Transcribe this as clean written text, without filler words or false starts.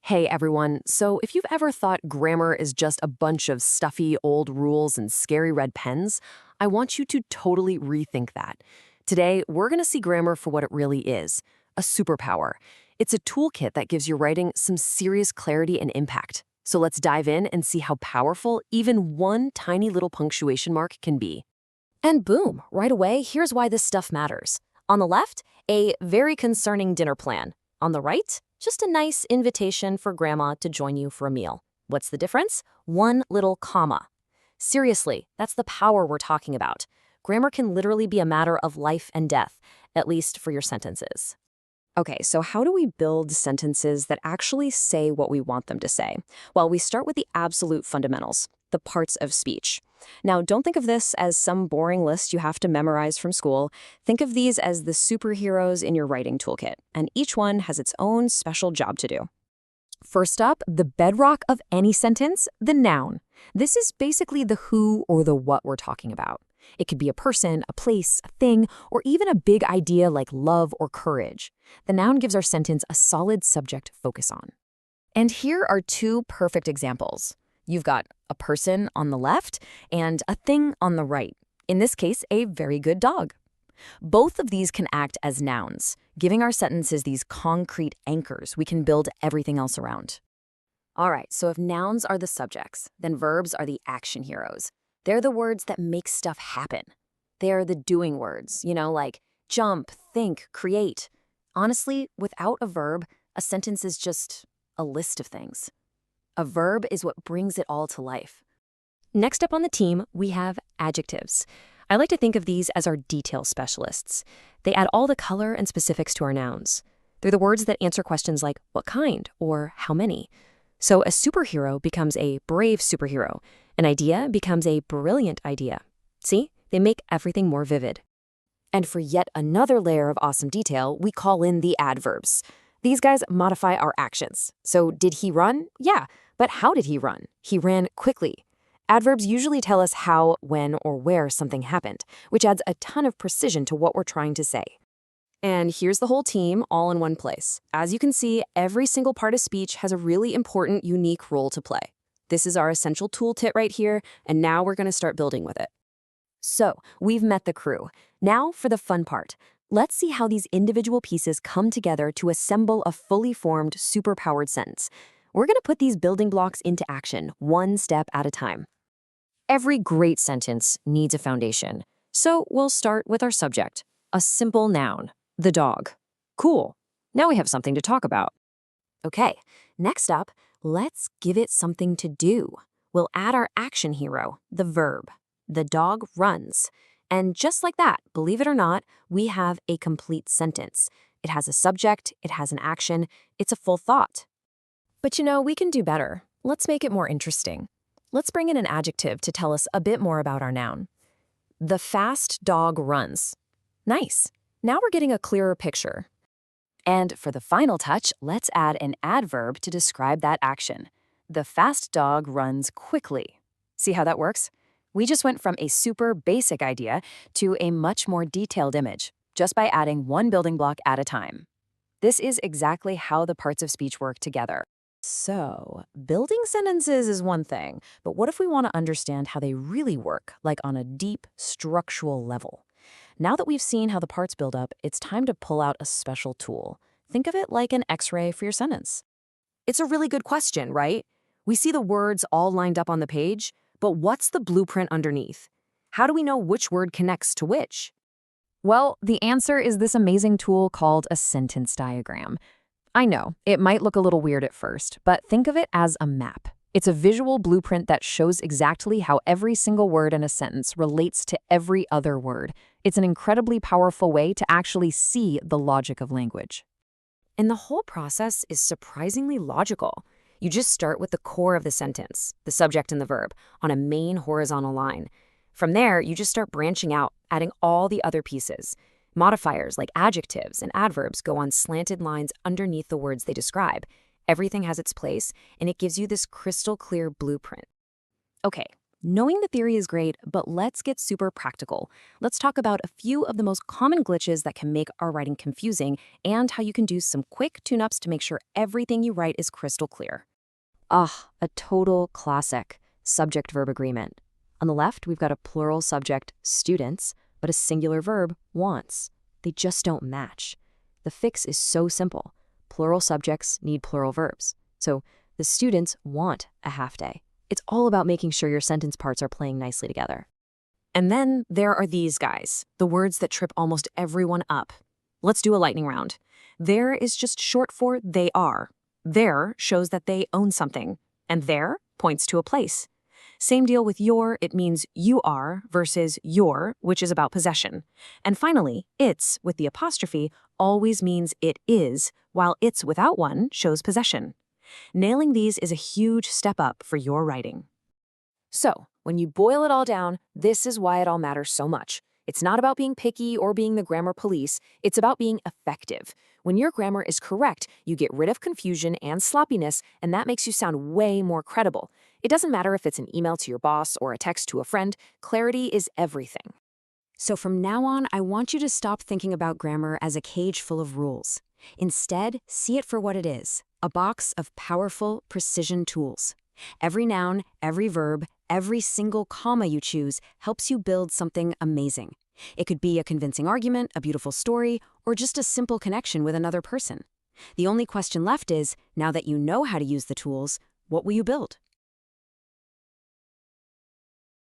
Hey everyone, so if you've ever thought grammar is just a bunch of stuffy old rules and scary red pens, I want you to totally rethink that. Today, we're going to see grammar for what it really is, a superpower. It's a toolkit that gives your writing some serious clarity and impact. So let's dive in and see how powerful even one tiny little punctuation mark can be. And boom, right away, here's why this stuff matters. On the left, a very concerning dinner plan. On the right, just a nice invitation for grandma to join you for a meal. What's the difference? One little comma. Seriously, that's the power we're talking about. Grammar can literally be a matter of life and death, at least for your sentences. Okay, so how do we build sentences that actually say what we want them to say? Well, we start with the absolute fundamentals, the parts of speech. Now, don't think of this as some boring list you have to memorize from school. Think of these as the superheroes in your writing toolkit, and each one has its own special job to do. First up, the bedrock of any sentence, the noun. This is basically the who or the what we're talking about. It could be a person, a place, a thing, or even a big idea like love or courage. The noun gives our sentence a solid subject to focus on. And here are two perfect examples. You've got a person on the left and a thing on the right. In this case, a very good dog. Both of these can act as nouns, giving our sentences these concrete anchors we can build everything else around. All right, so if nouns are the subjects, then verbs are the action heroes. They're the words that make stuff happen. They're the doing words, like jump, think, create. Honestly, without a verb, a sentence is just a list of things. A verb is what brings it all to life. Next up on the team, we have adjectives. I like to think of these as our detail specialists. They add all the color and specifics to our nouns. They're the words that answer questions like what kind or how many. So a superhero becomes a brave superhero. An idea becomes a brilliant idea. See? They make everything more vivid. And for yet another layer of awesome detail, we call in the adverbs. These guys modify our actions. So did he run? Yeah, but how did he run? He ran quickly. Adverbs usually tell us how, when, or where something happened, which adds a ton of precision to what we're trying to say. And here's the whole team all in one place. As you can see, every single part of speech has a really important, unique role to play. This is our essential toolkit right here, and now we're going to start building with it. So, we've met the crew. Now for the fun part. Let's see how these individual pieces come together to assemble a fully formed, superpowered sentence. We're going to put these building blocks into action, one step at a time. Every great sentence needs a foundation. So we'll start with our subject, a simple noun, the dog. Cool. Now we have something to talk about. Okay, next up, let's give it something to do. We'll add our action hero, the verb. The dog runs. And just like that, believe it or not, we have a complete sentence. It has a subject, it has an action, it's a full thought. But we can do better. Let's make it more interesting. Let's bring in an adjective to tell us a bit more about our noun. The fast dog runs. Nice. Now we're getting a clearer picture. And for the final touch, let's add an adverb to describe that action. The fast dog runs quickly. See how that works? We just went from a super basic idea to a much more detailed image, just by adding one building block at a time. This is exactly how the parts of speech work together. So, building sentences is one thing, but what if we want to understand how they really work, like on a deep, structural level? Now that we've seen how the parts build up, it's time to pull out a special tool. Think of it like an X-ray for your sentence. It's a really good question, right? We see the words all lined up on the page, but what's the blueprint underneath? How do we know which word connects to which? Well, the answer is this amazing tool called a sentence diagram. I know, it might look a little weird at first, but think of it as a map. It's a visual blueprint that shows exactly how every single word in a sentence relates to every other word. It's an incredibly powerful way to actually see the logic of language. And the whole process is surprisingly logical. You just start with the core of the sentence, the subject and the verb, on a main horizontal line. From there, you just start branching out, adding all the other pieces. Modifiers like adjectives and adverbs go on slanted lines underneath the words they describe. Everything has its place, and it gives you this crystal clear blueprint. Okay, Knowing the theory is great, but let's get super practical. Let's talk about a few of the most common glitches that can make our writing confusing and how you can do some quick tune-ups to make sure everything you write is crystal clear. A total classic. Subject-verb agreement. On the left, we've got a plural subject, students, but a singular verb, wants. They just don't match. The fix is so simple. Plural subjects need plural verbs. So the students want a half day. It's all about making sure your sentence parts are playing nicely together. And then there are these guys, the words that trip almost everyone up. Let's do a lightning round. There is just short for they are. There shows that they own something. And there points to a place. Same deal with your, it means you are versus your, which is about possession. And finally, it's, with the apostrophe, always means it is, while it's without one shows possession. Nailing these is a huge step up for your writing. So, when you boil it all down, this is why it all matters so much. It's not about being picky or being the grammar police, it's about being effective. When your grammar is correct, you get rid of confusion and sloppiness, and that makes you sound way more credible. It doesn't matter if it's an email to your boss or a text to a friend, clarity is everything. So from now on, I want you to stop thinking about grammar as a cage full of rules. Instead, see it for what it is, a box of powerful precision tools. Every noun, every verb, every single comma you choose helps you build something amazing. It could be a convincing argument, a beautiful story, or just a simple connection with another person. The only question left is, now that you know how to use the tools, what will you build?